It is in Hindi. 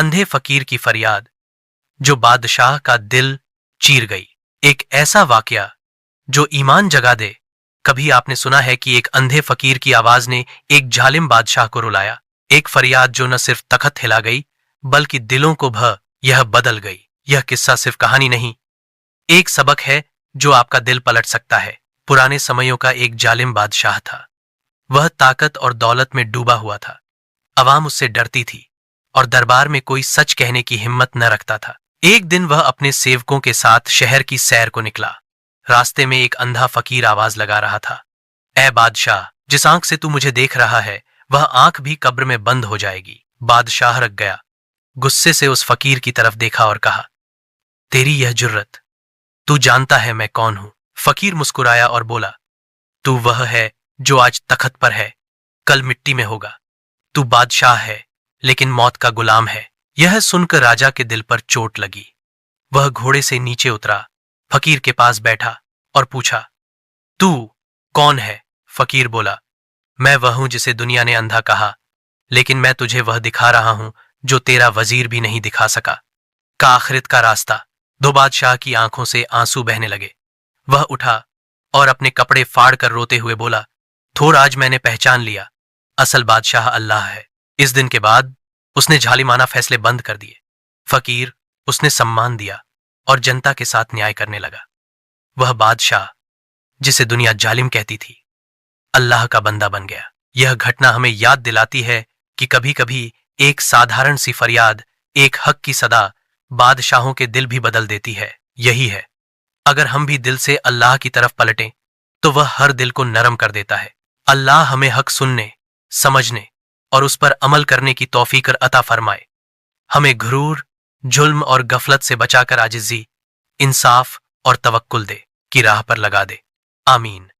अंधे फकीर की फरियाद जो बादशाह का दिल चीर गई। एक ऐसा वाकया जो ईमान जगा दे। कभी आपने सुना है कि एक अंधे फकीर की आवाज ने एक जालिम बादशाह को रुलाया। एक फरियाद जो न सिर्फ तख्त हिला गई बल्कि दिलों को यह बदल गई। यह किस्सा सिर्फ कहानी नहीं, एक सबक है जो आपका दिल पलट सकता है। पुराने समयों का एक जालिम बादशाह था। वह ताकत और दौलत में डूबा हुआ था। अवाम उससे डरती थी और दरबार में कोई सच कहने की हिम्मत न रखता था। एक दिन वह अपने सेवकों के साथ शहर की सैर को निकला। रास्ते में एक अंधा फकीर आवाज लगा रहा था, ऐ बादशाह, जिस आंख से तू मुझे देख रहा है वह आंख भी कब्र में बंद हो जाएगी। बादशाह रख गया, गुस्से से उस फकीर की तरफ देखा और कहा, तेरी यह जुर्रत, तू जानता है मैं कौन हूं? फकीर मुस्कुराया और बोला, तू वह है जो आज तख्त पर है, कल मिट्टी में होगा। तू बादशाह है लेकिन मौत का गुलाम है। यह सुनकर राजा के दिल पर चोट लगी। वह घोड़े से नीचे उतरा, फकीर के पास बैठा और पूछा, तू कौन है? फकीर बोला, मैं वह हूं जिसे दुनिया ने अंधा कहा, लेकिन मैं तुझे वह दिखा रहा हूं जो तेरा वजीर भी नहीं दिखा सका। का आखिरत का रास्ता। दो बादशाह की आंखों से आंसू बहने लगे। वह उठा और अपने कपड़े फाड़ कर रोते हुए बोला, थोर आज मैंने पहचान लिया, असल बादशाह अल्लाह है। इस दिन के बाद उसने झालिमाना फैसले बंद कर दिए। फकीर उसने सम्मान दिया और जनता के साथ न्याय करने लगा। वह बादशाह जिसे दुनिया जालिम कहती थी, अल्लाह का बंदा बन गया। यह घटना हमें याद दिलाती है कि कभी कभी एक साधारण सी फरियाद, एक हक की सदा बादशाहों के दिल भी बदल देती है। यही है, अगर हम भी दिल से अल्लाह की तरफ पलटें तो वह हर दिल को नरम कर देता है। अल्लाह हमें हक सुनने, समझने और उस पर अमल करने की तौफीक अता फरमाए। हमें घुरूर, जुल्म और गफलत से बचाकर आजिज़ी, इंसाफ और तवक्कुल दे की राह पर लगा दे। आमीन।